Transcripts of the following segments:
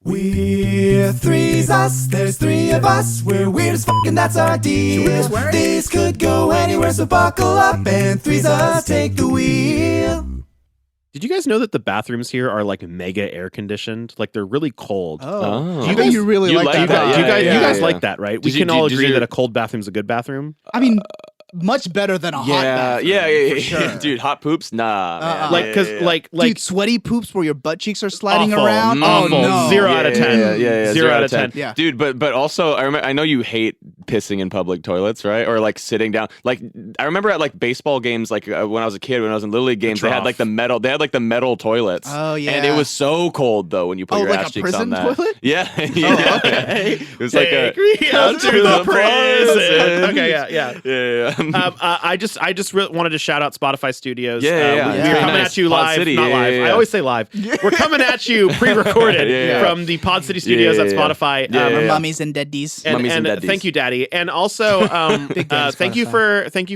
We're Threezus, there's three of us. We're weird as fuck and that's our deal. This could go anywhere, so buckle up and Threezus take the wheel. Did you guys know that the bathrooms here are like mega air conditioned? Like they're really cold. Oh. Do you guys really like that? You guys like that, right? We can all agree that a cold bathroom's a good bathroom. I mean, much better than a hot bathroom. Yeah. Sure. Dude, hot poops? Nah. Man. Like, dude, sweaty poops where your butt cheeks are sliding awful, around. Awful. Oh no. 0 out of 10. Yeah. 0 out of 10. Yeah. Dude, but also I know you hate pissing in public toilets, right? Or like sitting down. Like I remember at like baseball games, like when I was a kid, when I was in Little League games, they had like the metal toilets. Oh yeah. And it was so cold though when you put your ass cheeks on that. Toilet? Yeah. Oh, okay. It was like Take me out to the prison. Okay, yeah. I just really wanted to shout out Spotify Studios. Yeah. We're coming at you live, City, not live. I always say live. We're coming at you pre-recorded from the Pod City Studios at Spotify. Mummies and daddies. And thank you, Daddy. And also, thank you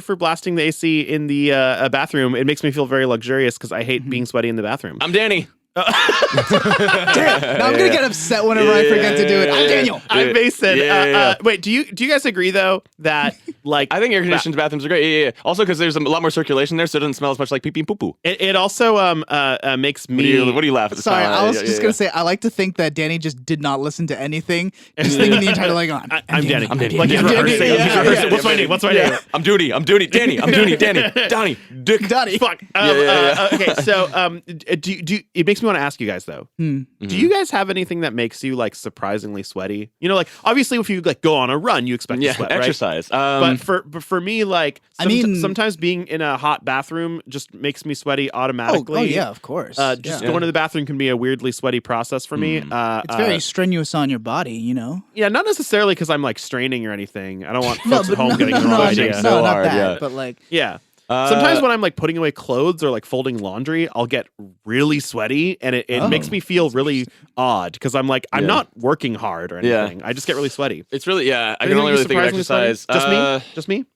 for blasting the AC in the bathroom. It makes me feel very luxurious because I hate being sweaty in the bathroom. I'm Danny. Now I'm gonna get upset whenever I forget to do it. I'm Daniel. I'm Mason. Wait, do you guys agree though that like I think air conditioned bathrooms are great. Yeah. Also because there's a lot more circulation there, so it doesn't smell as much like pee pee and poo poo. It also makes me. What do you laugh at? Sorry, I was just gonna say I like to think that Danny just did not listen to anything. Just thinking the entire like on. I'm Danny. Like he's rehearsing. He's rehearsing. What's my name? I'm Duty. Danny. I'm Duty. Danny. Donnie. Dick. Donnie. Fuck. Okay, so do it makes me want to ask you guys though. Do you guys have anything that makes you like surprisingly sweaty? You know, like obviously if you like go on a run, you expect to sweat, exercise. Right? But for me, like sometimes being in a hot bathroom just makes me sweaty automatically. Oh yeah, of course. Just going to the bathroom can be a weirdly sweaty process for me. It's very strenuous on your body, you know. Yeah, not necessarily because I'm like straining or anything. I don't want folks at home getting the wrong idea. No, not hard, that. But like, yeah. Sometimes when I'm like putting away clothes or like folding laundry, I'll get really sweaty and it makes me feel really odd because I'm like, I'm not working hard or anything. I just get really sweaty. It's really, I can only really think of exercise. Just me?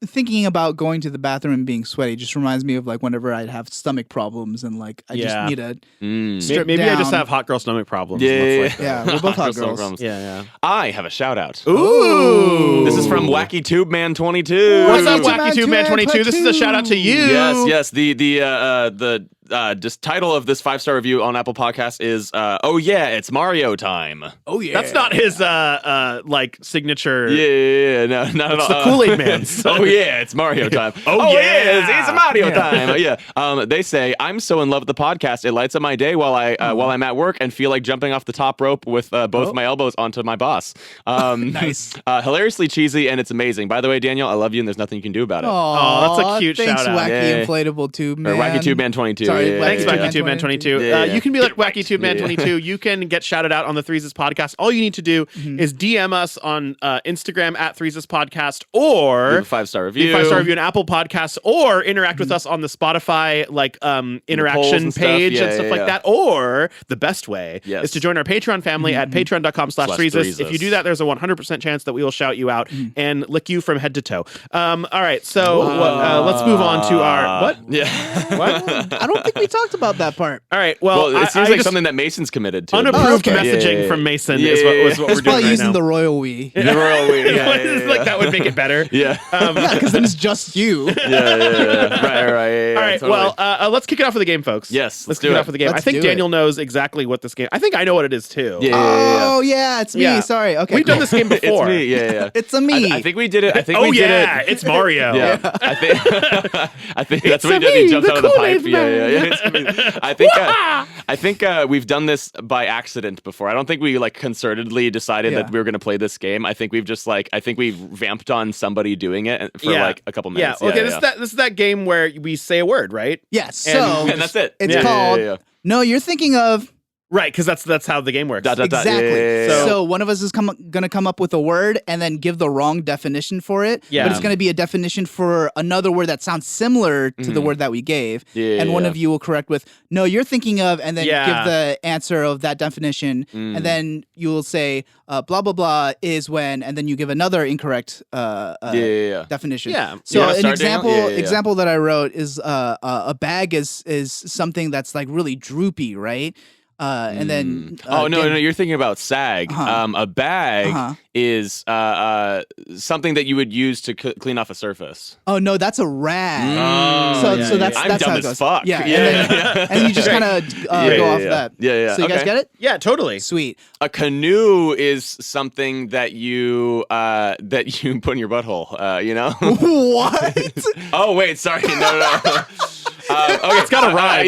Thinking about going to the bathroom and being sweaty just reminds me of like whenever I'd have stomach problems and like I just need to strip Maybe down. I just have hot girl stomach problems. Yeah, we're both hot girls. Yeah. I have a shout out. Ooh. This is from Wacky Tube Man 22. What's up, Wacky Tube Man 22? This is a shout out to you. Yes. The just title of this 5-star review on Apple Podcasts is "Oh yeah, it's Mario time." Oh yeah, that's not his like signature. Yeah, no, not at all. It's the Kool-Aid Man. Oh yeah, it's Mario time. Oh yeah, it's Mario time. Yeah. They say I'm so in love with the podcast. It lights up my day while I'm at work and feel like jumping off the top rope with both my elbows onto my boss. Nice. Hilariously cheesy and it's amazing. By the way, Daniel, I love you and there's nothing you can do about it. Oh, that's a cute thanks, shout out. Wacky Inflatable Tube Man. Or Wacky Tube Man 22. Sorry, Thanks, Wacky Tube Man 22. You can be like Wacky Tube Man 22. You can get shouted out on the Threezus podcast. All you need to do is DM us on Instagram at Threezus podcast, or leave a 5-star review. 5-star review on Apple Podcasts, or interact with us on the Spotify interaction page and stuff like that. Or the best way is to join our Patreon family at patreon.com/Threezus. If you do that, there's a 100% chance that we will shout you out and lick you from head to toe. All right, so let's move on to our what? Yeah. What? I don't think we talked about that part. All right. Well, it seems like something that Mason's committed to. Unapproved messaging from Mason is what we're doing probably right using now. the royal we. The royal we. Like that would make it better. Yeah. Because then it's just you. Yeah. Right. All right. Totally. Well, let's kick it off with the game, folks. Yes. Let's kick it off with the game. I think Daniel knows exactly what this game. I think I know what it is too. Yeah. Oh yeah, it's me. Yeah. Sorry. Okay. We've done this game before. It's me. Yeah. It's a me. I think we did it. I think Oh we did yeah, it. it's Mario. Yeah. I think that's what he It's does. He me, jumps the out of the pipe. Kool-Aid Yeah. I think we've done this by accident before. I don't think we like concertedly decided that we were going to play this game. I think we've just I think we've vamped on somebody doing it for like a couple minutes. Yeah. Okay. This is that game where we say a word, right? Yes. So and that's it. It's called. No, you're thinking of. Right, because that's how the game works. Exactly. So one of us is going to come up with a word and then give the wrong definition for it. Yeah. But it's going to be a definition for another word that sounds similar to the word that we gave. And one of you will correct with, no, you're thinking of, and then give the answer of that definition. And then you will say, blah, blah, blah is when, and then you give another incorrect definition. Yeah. So an example example that I wrote is a bag is something that's like really droopy, right? And then no, you're thinking about sag. A bag is something that you would use to clean off a surface. Oh no, that's a rag. So that's I'm that's dumb how it as goes. fuck. Yeah, and you just kind of go off that. Yeah. So you guys get it? Yeah, totally. Sweet. A canoe is something that you put in your butthole. You know? What? Oh wait, sorry, no. Okay, it's got a rhyme.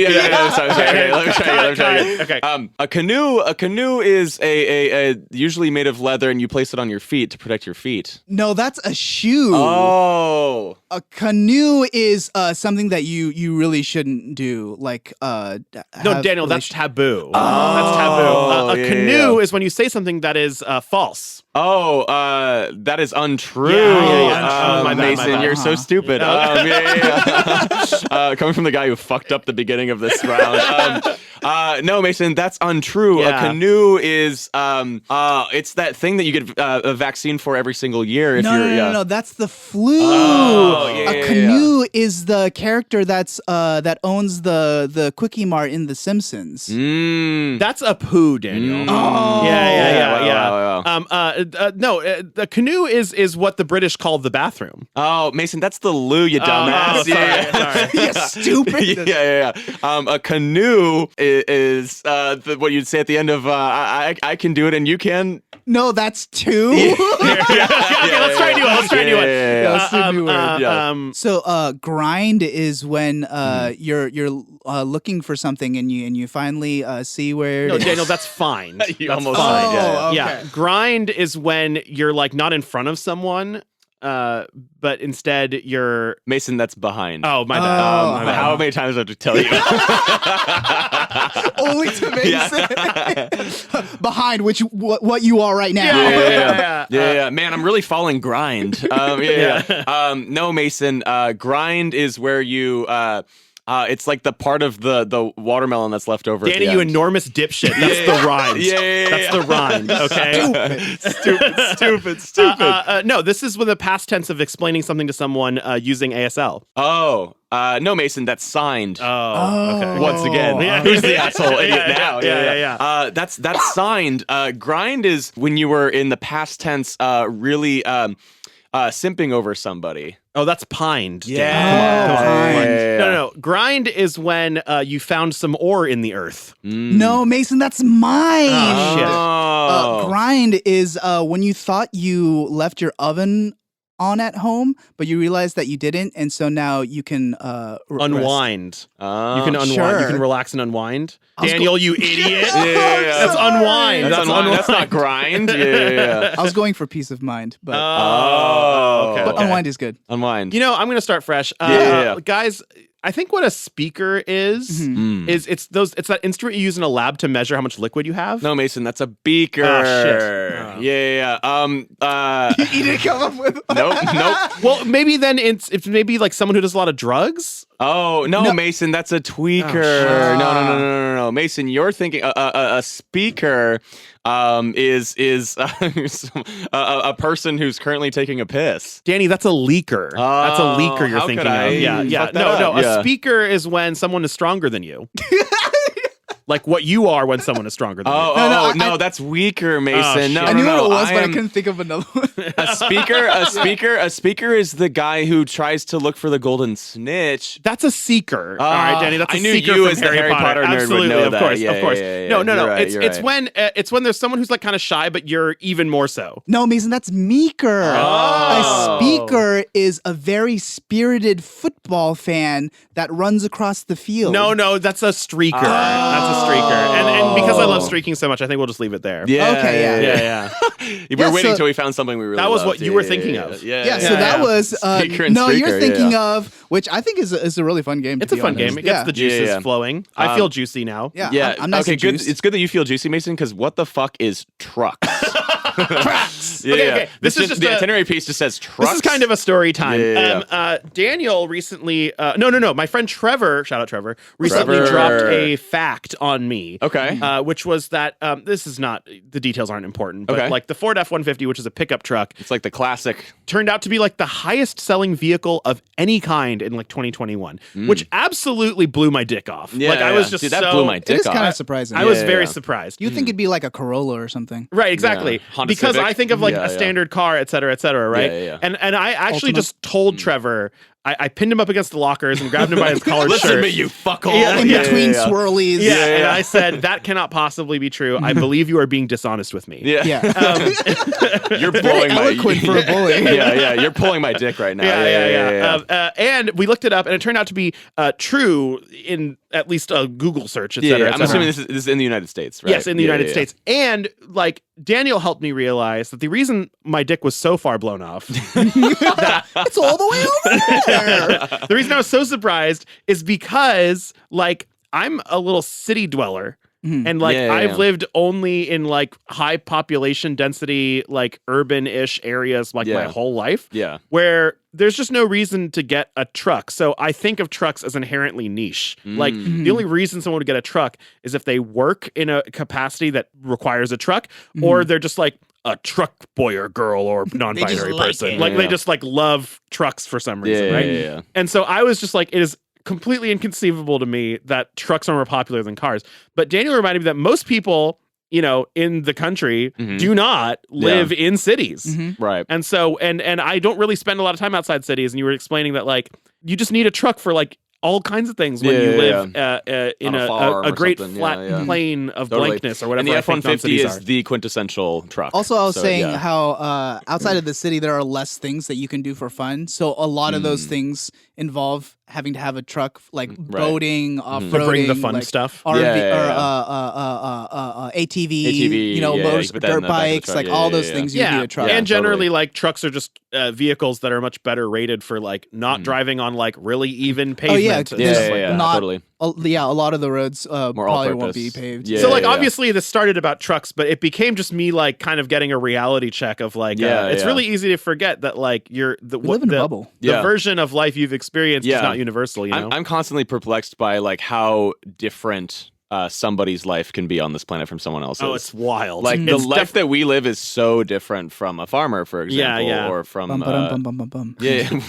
Sorry. Okay, let me try again. Okay. A canoe is a usually made of leather, and you place it on your feet to protect your feet. No, that's a shoe. Oh. A canoe is something that you really shouldn't do. Like no, Daniel, that's taboo. That's taboo. A canoe is when you say something that is false. Oh, that is untrue. My bad, Mason, you're so stupid. Coming from the guy who fucked up the beginning of this round. No, Mason, that's untrue. Yeah. A canoe is it's that thing that you get a vaccine for every single year. If No, that's the flu. A canoe is the character that owns the Quickie Mart in The Simpsons. That's a poo, Daniel. Yeah. No, the canoe is what the British called the bathroom. Oh, Mason, that's the loo, you dumbass. Sorry. You stupid. Yeah. A canoe is what you'd say at the end of I can do it and you can. No, that's two. Okay, let's try a new one. So grind is when you're looking for something and you finally see where. No, Daniel, that's fine. You that's almost fine. Okay. Yeah, grind is when you're like not in front of someone. But instead you're Mason. That's behind. Oh, my bad. How many times do I have to tell you? Only to Mason. Behind what you are right now. Yeah. Man, I'm really following grind. No, Mason. Grind is where you. It's like the part of the watermelon that's left over. Danny, you enormous dipshit. That's the rind. That's the rind. Okay. Stupid. No, this is with the past tense of explaining something to someone using ASL. Oh. No, Mason, that's signed. Oh. Okay. Once again, who's the asshole idiot now? Yeah. That's signed. Grind is when you were in the past tense, really simping over somebody. Oh, that's pined. Yeah. Come on. Yeah. No. Grind is when you found some ore in the earth. No, Mason, that's mine. Oh, shit. Grind is when you thought you left your oven on at home, but you realized that you didn't, and so now you can unwind. You can unwind. Sure. You can relax and unwind. Daniel, you idiot. That's unwind. That's unwind. That's not grind. Yeah. I was going for peace of mind, but okay. but unwind is good. Unwind. You know, I'm going to start fresh. Guys, I think what a speaker is it's that instrument you use in a lab to measure how much liquid you have. No, Mason, that's a beaker. Oh, shit. Yeah. You didn't come up with Nope. Well, maybe then it's maybe like someone who does a lot of drugs. Oh, no, Mason, that's a tweaker. No. Mason, you're thinking a speaker is a person who's currently taking a piss. Danny, that's a leaker. That's a leaker you're thinking of. Yeah. No. A speaker is when someone is stronger than you. Like what you are when someone is stronger than you. No, that's weaker, Mason. I knew what it was, but I couldn't think of another one. A speaker is the guy who tries to look for the golden snitch. That's a seeker. All right, Danny. That's a seeker you from as Harry the Harry Potter nerd Absolutely, would know of that. course. Yeah. No. Right, It's when there's someone who's like kind of shy, but you're even more so. No, Mason, that's meeker. A speaker is a very spirited football fan that runs across the field. No, that's a streaker. That's a streaker. And because I love streaking so much, I think we'll just leave it there. Yeah. Okay, yeah. We're waiting until we found something we really That was loved. what you were thinking of. Yeah, so that was Speaker and no, streaker, you're thinking of, which I think is a really fun game. It's a fun game. It gets the juices flowing. I feel juicy now. Yeah. I'm nice okay, and good. juiced. It's good that you feel juicy, Mason, because what the fuck is trucks? Tracks. Okay. This is just the itinerary piece just says trucks. This is kind of a story time. Yeah. Daniel recently, no. My friend Trevor, shout out Trevor, recently dropped a fact on me. Okay. Which was that this is not, the details aren't important, but like the Ford F-150, which is a pickup truck, it's like the classic, turned out to be like the highest selling vehicle of any kind in like 2021, which absolutely blew my dick off. Yeah, like I was just dude, that blew my dick off. It is kind of surprising. I was very surprised. You think it'd be like a Corolla or something. Right, exactly. Honda Because Civic. I think of like a standard car, et cetera, right? Yeah. And I actually just told Trevor, I pinned him up against the lockers and grabbed him by his collared Listen shirt. to me, you fuckhole. In between swirlies. And I said, that cannot possibly be true. I believe you are being dishonest with me. Yeah. You're blowing my... eloquent for a bully. You're pulling my dick right now. And we looked it up, and it turned out to be true in at least a Google search, et cetera. I'm assuming this is in the United States, right? Yes, in the United States. And like Daniel helped me realize that the reason my dick was so far blown off, It's all the way over there. the reason I was so surprised is because like I'm a little city dweller. And like I've lived only in like high population density, like urban-ish areas like my whole life. Yeah. Where there's just no reason to get a truck. So I think of trucks as inherently niche. Like the only reason someone would get a truck is if they work in a capacity that requires a truck, or they're just like a truck boy or girl or non-binary person. Like they just like love trucks for some reason, right? Yeah. And so I was just like, it is completely inconceivable to me that trucks are more popular than cars. But Daniel reminded me that most people, you know, in the country do not live in cities. Right. And so, and I don't really spend a lot of time outside cities. And you were explaining that like, you just need a truck for like all kinds of things when you live in a great flat plane of blankness or whatever. And the F-150 is the quintessential truck. Also, I was saying how outside of the city, there are less things that you can do for fun. So a lot of those things involve having to have a truck, like boating, off-roading. To bring the fun like stuff. RV, ATV, you know, dirt bikes, like all those things you need a truck. And generally, like, trucks are just vehicles that are much better rated for, like, not driving on, like, really even pavement. Totally. A lot of the roads probably won't be paved. So, like, obviously this started about trucks, but it became just me, like, kind of getting a reality check of, like, it's really easy to forget that, like, we live in a bubble. The version of life you've experienced is not universal, you know? I'm constantly perplexed by, like, how different somebody's life can be on this planet from someone else's. Oh, it's wild. Like, the life that we live is so different from a farmer, for example, or from...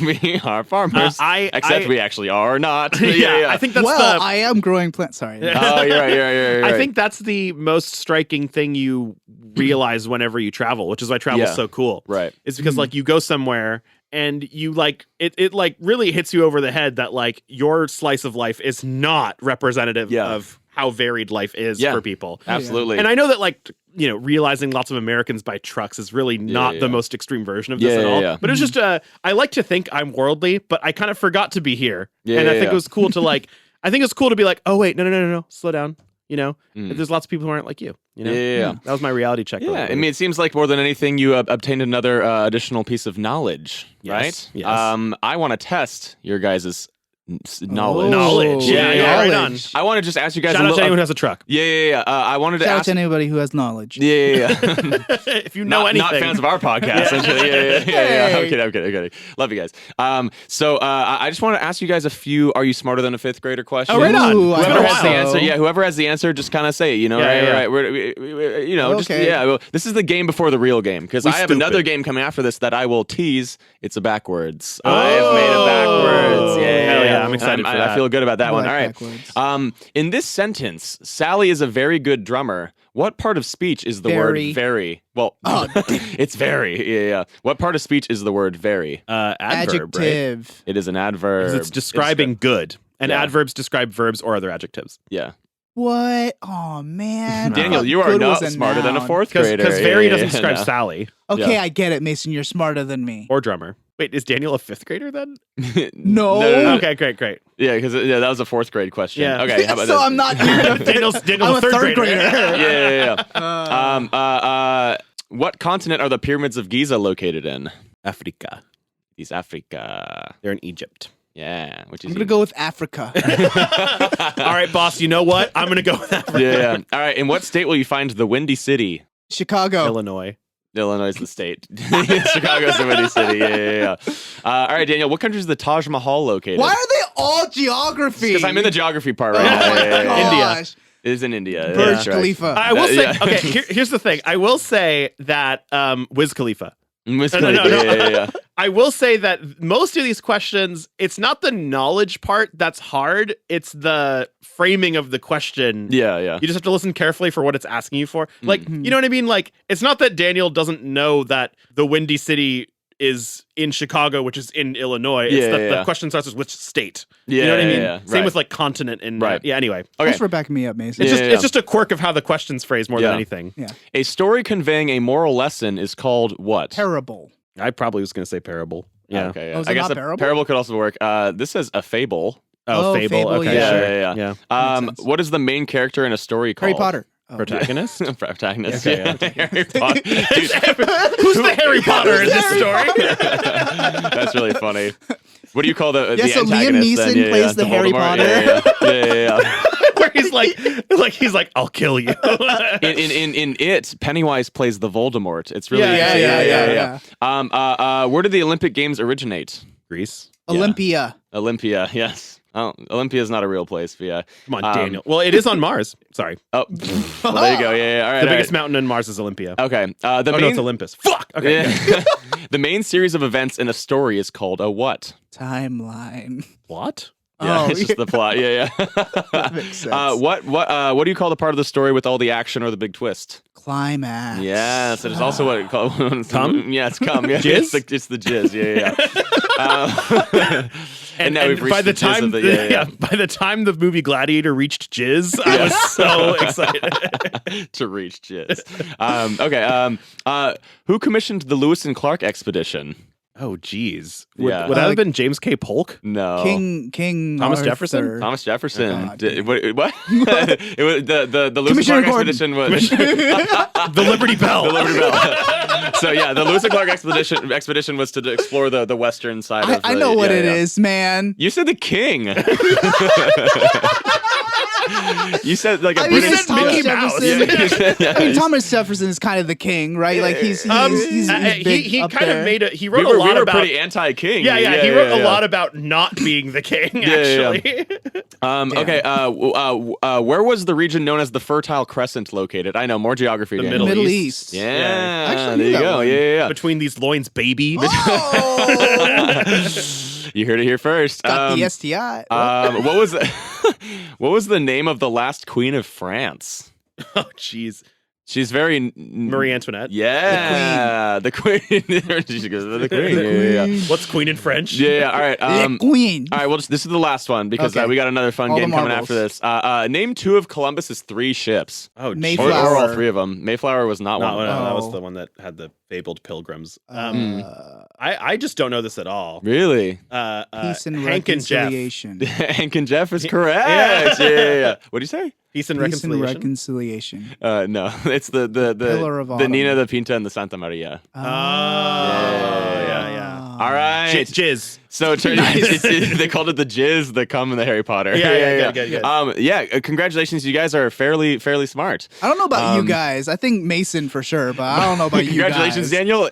we are farmers, except we actually are not. I think that's I am growing plants. Sorry. Oh, you're right. I think that's the most striking thing you realize whenever you travel, which is why travel is so cool. Right. It's because, like, you go somewhere... And you like it like really hits you over the head that like your slice of life is not representative of how varied life is for people. Absolutely. And I know that like, you know, realizing lots of Americans buy trucks is really not the most extreme version of this at all. But it was just I like to think I'm worldly, but I kind of forgot to be here. And I think it was cool to like I think it's cool to be like, oh wait, no, slow down. You know, there's lots of people who aren't like you. You know, that was my reality check. Yeah, I mean, it seems like more than anything, you obtained another additional piece of knowledge, right? Yes. I want to test your guys' knowledge. Knowledge. Yeah, right on. I want to just ask you guys. Shout out to anyone who has a truck. I wanted to Shout ask out to anybody who has knowledge. If you know anything, not fans of our podcast. I'm kidding. Love you guys. So I just want to ask you guys a few. Are you smarter than a fifth grader questions? Oh, right on. Whoever has the answer, whoever has the answer, just kind of say it. You know, right. You know, this is the game before the real game because I have another game coming after this that I will tease. It's a backwards. I have made it backwards. Yeah, I'm excited for that. I feel good about that one. All right. In this sentence, Sally is a very good drummer. What part of speech is the word very? Well, it's very. Yeah. What part of speech is the word very? Adverb, adjective. right? It is an adverb. It's describing good. And adverbs describe verbs or other adjectives. Yeah. What? Oh, man. Daniel, you are not smarter than a fourth grader. Because very doesn't describe Sally. Okay, I get it, Mason. You're smarter than me. Or drummer. Wait, is Daniel a fifth grader then? No. Okay, great. Yeah, because that was a fourth grade question. Yeah. Okay, how about so this? I'm not Daniel's I'm a third grader. Yeah. What continent are the pyramids of Giza located in? Africa. East Africa. They're in Egypt. Yeah, I'm going to go with Africa. All right, boss, you know what? I'm going to go with Africa. Yeah. All right, in what state will you find the Windy City? Chicago. Illinois. Illinois is the state. Chicago's the windy city. Yeah. All right, Daniel, what country is the Taj Mahal located? Why are they all geography? Because I'm in the geography part right now. India. It is in India. Burj Khalifa. I will say, okay, here's the thing. I will say that Wiz Khalifa. No. I will say that most of these questions, it's not the knowledge part that's hard. It's the framing of the question. Yeah. You just have to listen carefully for what it's asking you for. Like, you know what I mean? Like, it's not that Daniel doesn't know that the Windy City is in Chicago, which is in Illinois. It's that the question starts with which state. You know what I mean? Same with like continent and anyway. Okay. Thanks for backing me up, Mason. It's just a quirk of how the question's phrased more than anything. Yeah. A story conveying a moral lesson is called what? Parable. I probably was going to say parable. Yeah. Okay. Oh, I guess a parable could also work. This says a fable. Oh, fable. Okay. Yeah. What is the main character in a story called? Harry Potter. Protagonist? Protagonist. Okay, Harry Potter. Dude, who's the Harry Potter in this story? That's really funny. What do you call the so antagonist? Liam Neeson plays the Harry Potter. Yeah. Where he's like, I'll kill you. in it, Pennywise plays the Voldemort. It's really yeah. Where did the Olympic Games originate? Greece. Olympia. Olympia. Yes. Oh, Olympia is not a real place, but yeah. Come on, Daniel. Well, it is on Mars. Sorry. Oh, well, there you go. Yeah. All right. The biggest mountain in Mars is Olympia. Okay. No, it's Olympus. Fuck. Okay. Yeah. The main series of events in a story is called a what? Timeline. What? Yeah, it's just the plot. Yeah. That makes sense. What do you call the part of the story with all the action or the big twist? Climax. Yes, it is also what it called. Cum? Yeah, it's cum. Yeah, Jizz? It's the jizz. Yeah. And now we've reached by the jizz time of the, by the time the movie Gladiator reached jizz, I was so excited to reach jizz. Okay. Who commissioned the Lewis and Clark expedition? Oh, geez. Would that have been James K. Polk? No. King Thomas Arthur. Jefferson? Thomas Jefferson. Oh, what? It was the Lewis and Clark expedition was the Liberty Bell. The Liberty Bell. So yeah, the Lewis and Clark expedition was to explore the western side of the, I know what it is, man. You said the king. You said like a British Mickey Mouse. I mean, Thomas Jefferson is kind of the king, right? Like he's big he up kind there. of made it. He wrote a lot about pretty anti-king. Yeah. He wrote a lot about not being the king. Actually. Okay. Where was the region known as the Fertile Crescent located? I know more geography. The Middle East. Yeah. Actually, there you go. Yeah. Between these loins, baby. You heard it here first. Got the STI. What was the name of the last queen of France? Oh, jeez. She's very Marie Antoinette. Yeah, the queen. She goes, the queen. Yeah. What's queen in French? Yeah. All right. Le queen. All right. Well, this is the last one because we got another fun game coming after this. Name two of Columbus's three ships. Oh, Mayflower. Or all three of them. Mayflower was not one. No, that was the one that had the fabled pilgrims. I just don't know this at all. Really? Peace and Hank reconciliation. Hank and Jeff is correct. Yeah. What do you say? Peace and reconciliation. No, it's the Pillar of the Autumn. Nina, the Pinta, and the Santa Maria. Oh, yeah. All right. Jizz. So they called it the jizz, the cum, and the Harry Potter. Yeah. Good. Congratulations, you guys are fairly smart. I don't know about you guys. I think Mason for sure, but I don't know about you guys. Congratulations, Daniel.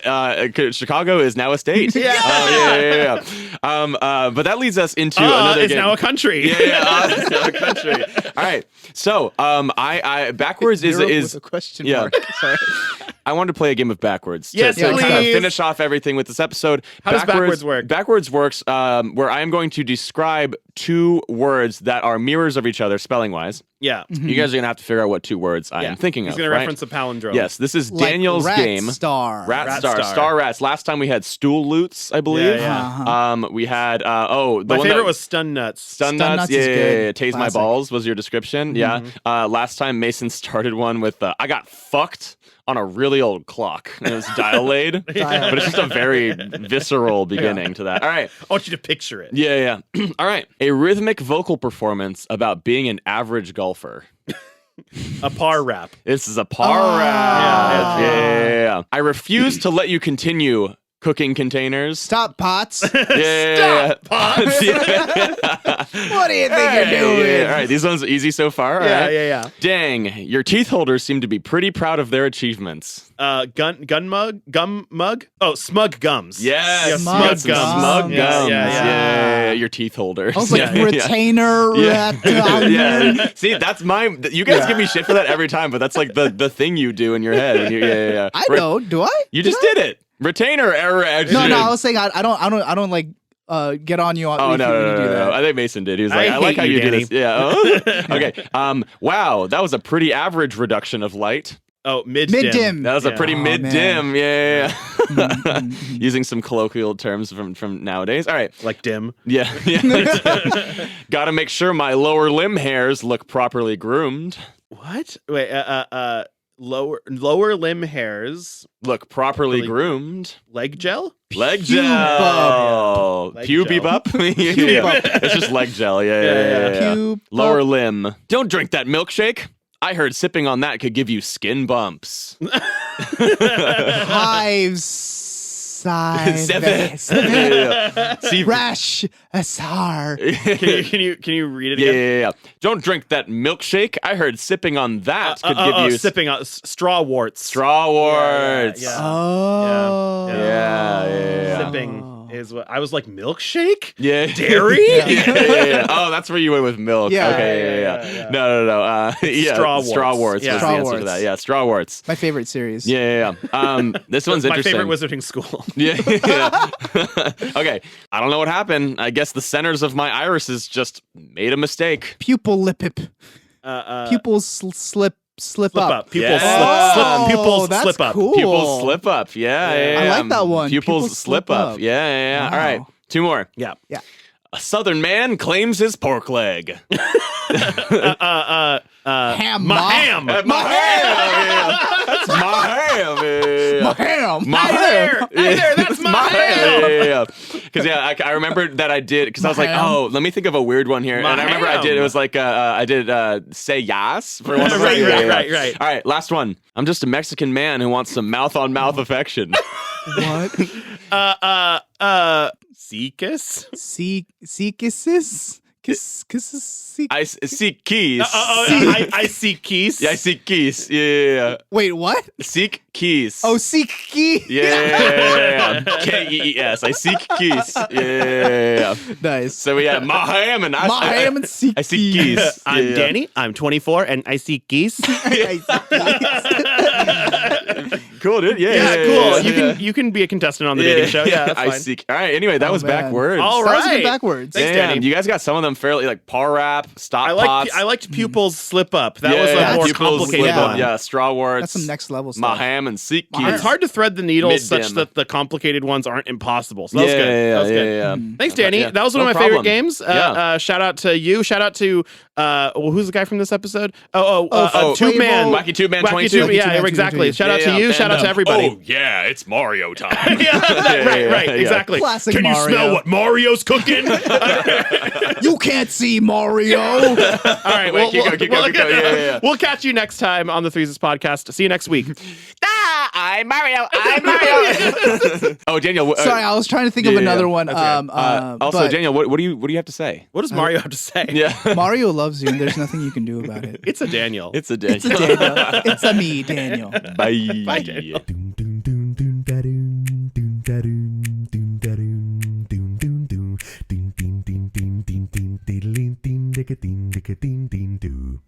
Chicago is now a state. Yeah. But that leads us into another it's game. now a country. Yeah. It's now a country. All right. So I backwards is with a question mark. Sorry. I wanted to play a game of backwards. Yes, to kind of please. finish off everything with this episode. How does backwards work? Backwards works where I am going to describe two words that are mirrors of each other spelling-wise. Yeah. You guys are going to have to figure out what two words I am thinking of. He's going to reference a palindrome. Yes, this is Daniel's game. Star. Rat Star. Rats. Last time we had stool loots, I believe. Yeah. We had my favorite was Stun Nuts. Stun Nuts. is good. Yeah. Tase my Classic. balls was your description. Yeah. Last time Mason started one with I got fucked on a really old clock. And it was dial-laid. But it's just a very visceral beginning to that. All right. I want you to picture it. Yeah. All right. A rhythmic vocal performance about being an average golfer. A par rap. This is a par rap. Yeah. I refuse to let you continue cooking containers. Stop pots. Yeah. Stop pots. What do you think you're doing? Yeah. All right, these ones are easy so far. All right. Yeah. Dang, your teeth holders seem to be pretty proud of their achievements. Gum mug. Oh, smug gums. Yes, Smug you got some gums. smug gums. Yeah. Your teeth holders. I was like, retainer. Yeah. See, that's you guys give me shit for that every time, but that's like the thing you do in your head. Yeah. I know. Do I? You just did it. Retainer error. No. I was saying I don't like get on you. Oh no. I think Mason did. He was like, I like how you do this. Yeah. Okay. Wow, that was a pretty average reduction of light. Oh, mid-dim. That was a pretty mid-dim. Yeah. Using some colloquial terms from nowadays. All right. Like dim. Yeah. Got to make sure my lower limb hairs look properly groomed. What? Wait, lower limb hairs look properly groomed. Leg gel? Leg gel. Puby bup. It's just leg gel. Yeah. Lower limb. Don't drink that milkshake. I heard sipping on that could give you skin bumps. Hives. See, rash asar. Can you read it again? Yeah. Don't drink that milkshake. I heard sipping on that could give you sipping on straw warts. Straw warts. Yeah. Oh. Yeah. Sipping is what I was like. Milkshake? Yeah. Dairy? Yeah. Oh, that's where you went with milk. Yeah. Okay. Yeah. No. Straw warts. Yeah. Was the answer to that. Yeah. Straw warts. My favorite series. Yeah. This one's my interesting. favorite wizarding school. Yeah. Okay. I don't know what happened. I guess the centers of my irises just made a mistake. Pupil lipip. Pupils slip up. Pupils slip up. Cool. Pupils slip up. Yeah. I like that one. Pupils slip up. Yeah. Wow. All right. 2 more. Yeah. A southern man claims his pork leg. Ham. My ham. That's my ham. Hey there, that's my ham. Yeah. Because I remember that I did because I was like, oh, let me think of a weird one here, and I remember I did. It was like I did say yas for one of them. Right. All right, last one. I'm just a Mexican man who wants some mouth-on-mouth affection. What? Seekus? Seekises? I seek keys. I seek keys. Yeah, I seek keys. Yeah. Wait, what? Seek keys. Oh, seek key. Yeah. Kees. I seek keys. Yeah. Nice. So we have Maham and Maham and seek I seek keys. I'm Danny. I'm 24 and I seek geese. Cool, dude. Yeah, cool. You can be a contestant on the dating show. Yeah, that's I fine. seek. All right. Anyway, that was backwards. All That was right. good backwards. Thanks, Damn, Danny. you guys got some of them fairly like paw wrap, stop pots. I liked pupils slip up. That was yeah, a more pupils complicated slip up. one. Yeah, straw warts. That's some next level stuff. Maham and seek keys. It's hard to thread the needle Mid-dim. such that the complicated ones aren't impossible. So that was good. That was good. Yeah. Thanks, Danny. Yeah. That was one No of my favorite problem. games. Yeah. Shout out to you. Shout out to who's the guy from this episode? Tube Man. Wacky Tube Man Wacky 22. Tube, yeah, Wacky Tube Man exactly. 22. Shout out to you. Shout out to everybody. Oh yeah, it's Mario time. Right, exactly. Classic Can you Mario. smell what Mario's cooking? You can't see Mario. All right, Wait, keep going. Yeah. We'll catch you next time on the Threezus podcast. See you next week. I'm Mario. Oh, Daniel. Sorry, I was trying to think of another one. Also, but Daniel, what do you have to say? What does Mario have to say? Yeah. Mario loves you, and there's nothing you can do about it. It's a Daniel. It's a Daniel. It's a Daniel. It's a me, Daniel. Bye. Bye, Daniel. Ding